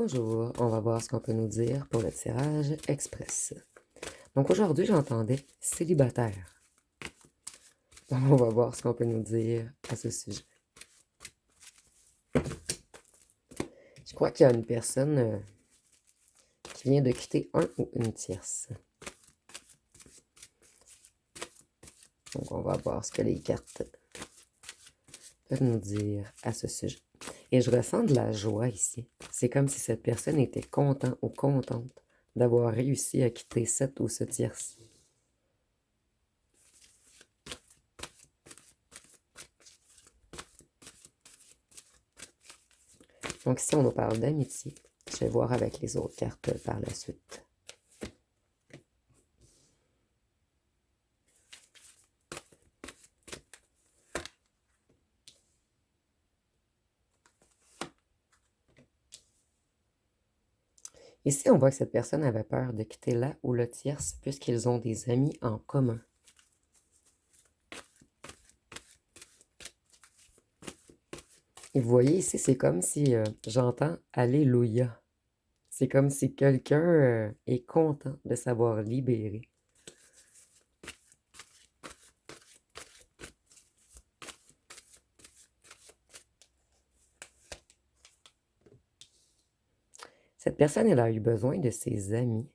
Bonjour, on va voir ce qu'on peut nous dire pour le tirage express. Donc aujourd'hui, j'entendais célibataire. Donc on va voir ce qu'on peut nous dire à ce sujet. Je crois qu'il y a une personne qui vient de quitter un ou une tierce. Donc on va voir ce que les cartes peuvent nous dire à ce sujet. Et je ressens de la joie ici. C'est comme si cette personne était content ou contente d'avoir réussi à quitter cette ou ce tierce. Donc si on nous parle d'amitié, je vais voir avec les autres cartes par la suite. Ici, on voit que cette personne avait peur de quitter la ou le tierce puisqu'ils ont des amis en commun. Et vous voyez ici, c'est comme si j'entends Alléluia. C'est comme si quelqu'un est content de s'avoir libéré. Cette personne, elle a eu besoin de ses amis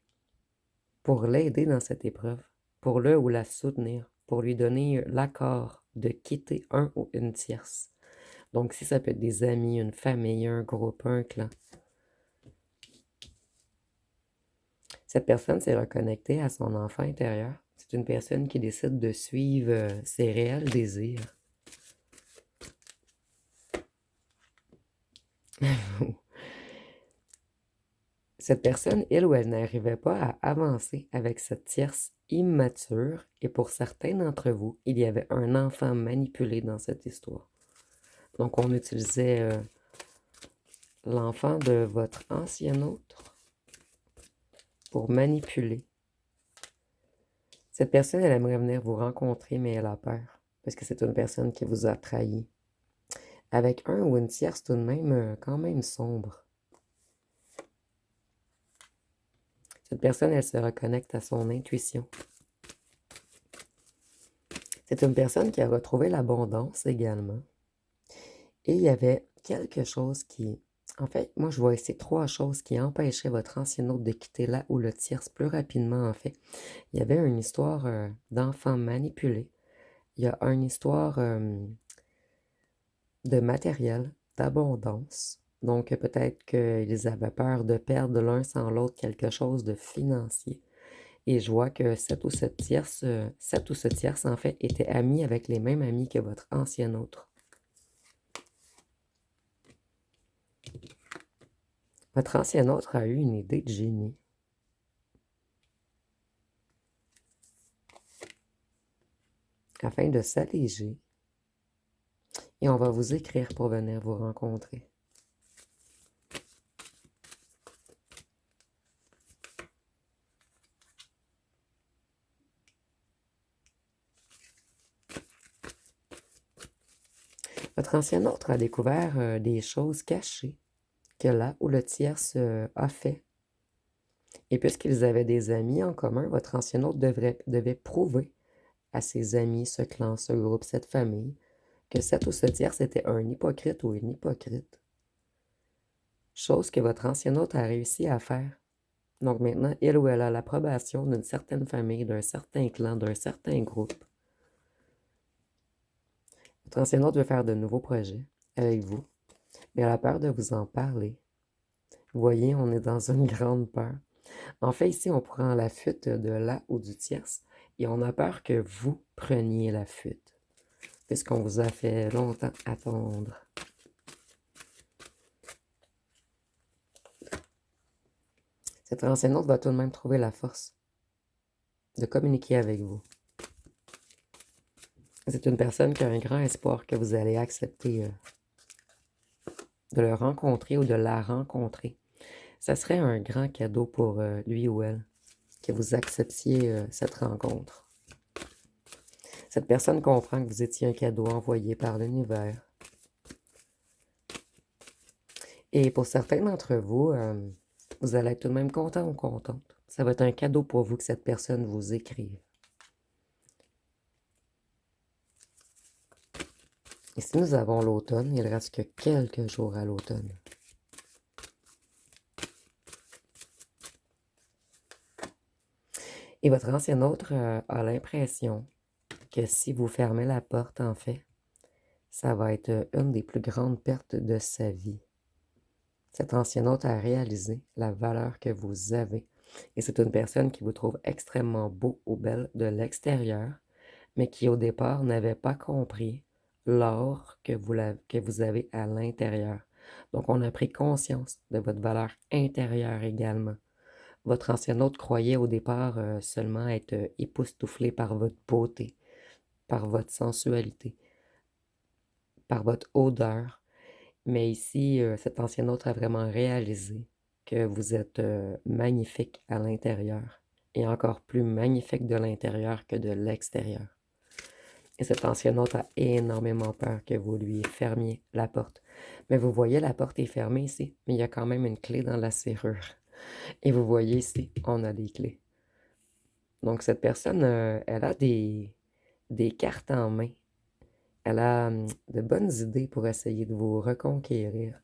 pour l'aider dans cette épreuve, pour le ou la soutenir, pour lui donner l'accord de quitter un ou une tierce. Donc, si ça peut être des amis, une famille, un groupe, un clan. Cette personne s'est reconnectée à son enfant intérieur. C'est une personne qui décide de suivre ses réels désirs. Cette personne, elle ou elle n'arrivait pas à avancer avec cette tierce immature, et pour certains d'entre vous, il y avait un enfant manipulé dans cette histoire. Donc, on utilisait l'enfant de votre ancien autre pour manipuler. Cette personne, elle aimerait venir vous rencontrer, mais elle a peur, parce que c'est une personne qui vous a trahi. Avec un ou une tierce tout de même, quand même sombre. Cette personne, elle se reconnecte à son intuition. C'est une personne qui a retrouvé l'abondance également. Et il y avait quelque chose qui... En fait, moi, je vois ici 3 choses qui empêchaient votre ancien hôte de quitter la ou le tierce plus rapidement, en fait. Il y avait une histoire d'enfant manipulé. Il y a une histoire de matériel, d'abondance. Donc, peut-être qu'ils avaient peur de perdre l'un sans l'autre quelque chose de financier. Et je vois que cette ou ce tierce, en fait, était ami avec les mêmes amis que votre ancien autre. Votre ancien autre a eu une idée de génie. Afin de s'alléger. Et on va vous écrire pour venir vous rencontrer. Votre ancien autre a découvert des choses cachées que là où le tierce a fait. Et puisqu'ils avaient des amis en commun, votre ancien autre devait prouver à ses amis, ce clan, ce groupe, cette famille, que cette ou ce tierce était un hypocrite ou une hypocrite. Chose que votre ancien autre a réussi à faire. Donc maintenant, il ou elle a l'approbation d'une certaine famille, d'un certain clan, d'un certain groupe. Votre ancien autre veut faire de nouveaux projets avec vous, mais elle a peur de vous en parler. Vous voyez, on est dans une grande peur. En fait, ici, on prend la fuite de la ou du tierce et on a peur que vous preniez la fuite, puisqu'on vous a fait longtemps attendre. Cette ancienne autre va tout de même trouver la force de communiquer avec vous. C'est une personne qui a un grand espoir que vous allez accepter de le rencontrer ou de la rencontrer. Ça serait un grand cadeau pour lui ou elle, que vous acceptiez cette rencontre. Cette personne comprend que vous étiez un cadeau envoyé par l'univers. Et pour certains d'entre vous, vous allez être tout de même content ou contente. Ça va être un cadeau pour vous que cette personne vous écrive. Ici, nous avons l'automne. Il reste que quelques jours à l'automne. Et votre ancien autre a l'impression que si vous fermez la porte, en fait, ça va être une des plus grandes pertes de sa vie. Cet ancien autre a réalisé la valeur que vous avez. Et c'est une personne qui vous trouve extrêmement beau ou belle de l'extérieur, mais qui au départ n'avait pas compris l'or que vous avez à l'intérieur. Donc on a pris conscience de votre valeur intérieure également. Votre ancien hôte croyait au départ seulement être époustouflé par votre beauté, par votre sensualité, par votre odeur. Mais ici, cet ancien hôte a vraiment réalisé que vous êtes magnifique à l'intérieur et encore plus magnifique de l'intérieur que de l'extérieur. Et cet ancien hôte a énormément peur que vous lui fermiez la porte. Mais vous voyez, la porte est fermée ici, mais il y a quand même une clé dans la serrure. Et vous voyez ici, on a des clés. Donc cette personne, elle a des cartes en main. Elle a de bonnes idées pour essayer de vous reconquérir.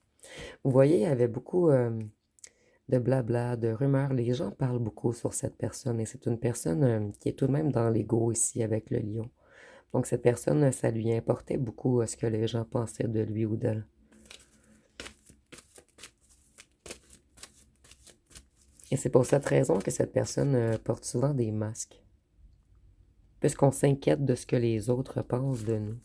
Vous voyez, il y avait beaucoup de blabla, de rumeurs. Les gens parlent beaucoup sur cette personne et c'est une personne qui est tout de même dans l'ego ici avec le lion. Donc cette personne, ça lui importait beaucoup ce que les gens pensaient de lui ou d'elle. Et c'est pour cette raison que cette personne porte souvent des masques. Puisqu'on s'inquiète de ce que les autres pensent de nous.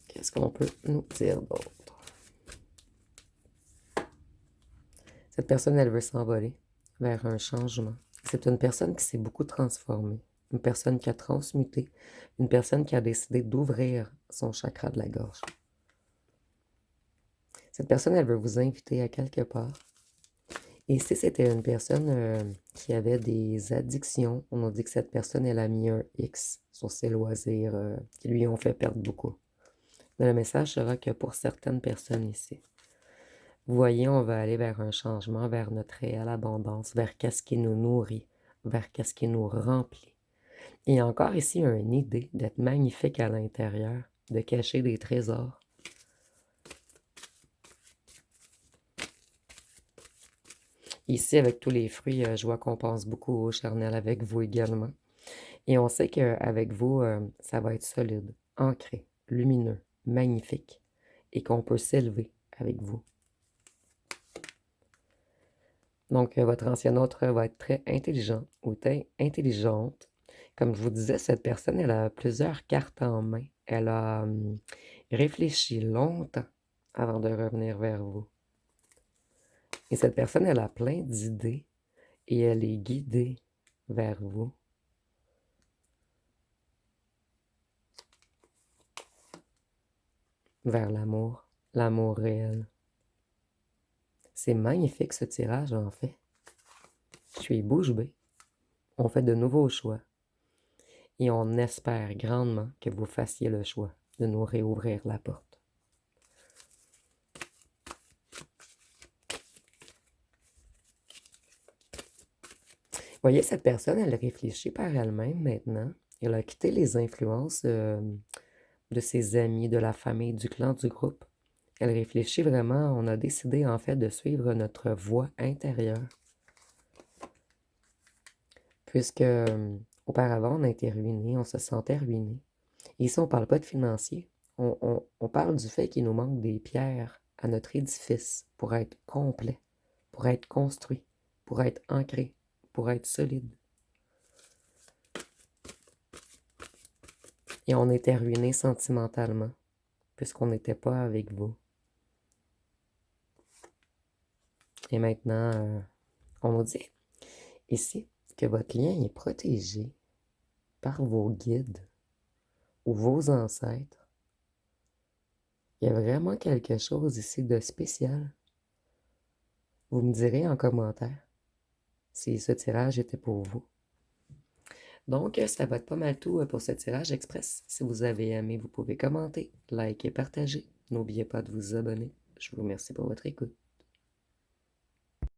Qu'est-ce qu'on peut nous dire d'autre? Cette personne, elle veut s'envoler vers un changement. C'est une personne qui s'est beaucoup transformée. Une personne qui a transmuté. Une personne qui a décidé d'ouvrir son chakra de la gorge. Cette personne, elle veut vous inviter à quelque part. Et si c'était une personne qui avait des addictions, on a dit que cette personne, elle a mis un X sur ses loisirs qui lui ont fait perdre beaucoup. Mais le message sera que pour certaines personnes ici, vous voyez, on va aller vers un changement, vers notre réelle abondance, vers qu'est-ce qui nous nourrit, vers qu'est-ce qui nous remplit. Et encore ici, une idée d'être magnifique à l'intérieur, de cacher des trésors. Ici, avec tous les fruits, je vois qu'on pense beaucoup au charnel avec vous également. Et on sait qu'avec vous, ça va être solide, ancré, lumineux, magnifique, et qu'on peut s'élever avec vous. Donc, votre ancien autre va être très intelligent ou intelligente. Comme je vous disais, cette personne, elle a plusieurs cartes en main. Elle a réfléchi longtemps avant de revenir vers vous. Et cette personne, elle a plein d'idées et elle est guidée vers vous. Vers l'amour réel. C'est magnifique ce tirage en fait. Je suis bouche bée. On fait de nouveaux choix. Et on espère grandement que vous fassiez le choix de nous réouvrir la porte. Voyez, cette personne, elle réfléchit par elle-même maintenant. Elle a quitté les influences de ses amis, de la famille, du clan, du groupe. Elle réfléchit vraiment. On a décidé en fait de suivre notre voie intérieure. Puisque auparavant, on a été ruinés, on se sentait ruinés. Et ici, on ne parle pas de financier. On parle du fait qu'il nous manque des pierres à notre édifice pour être complet, pour être construit, pour être ancré, pour être solide. Et on était ruinés sentimentalement, puisqu'on n'était pas avec vous. Et maintenant, on nous dit ici que votre lien est protégé par vos guides ou vos ancêtres. Il y a vraiment quelque chose ici de spécial. Vous me direz en commentaire si ce tirage était pour vous. Donc, ça va être pas mal tout pour ce tirage express. Si vous avez aimé, vous pouvez commenter, liker, partager. N'oubliez pas de vous abonner. Je vous remercie pour votre écoute.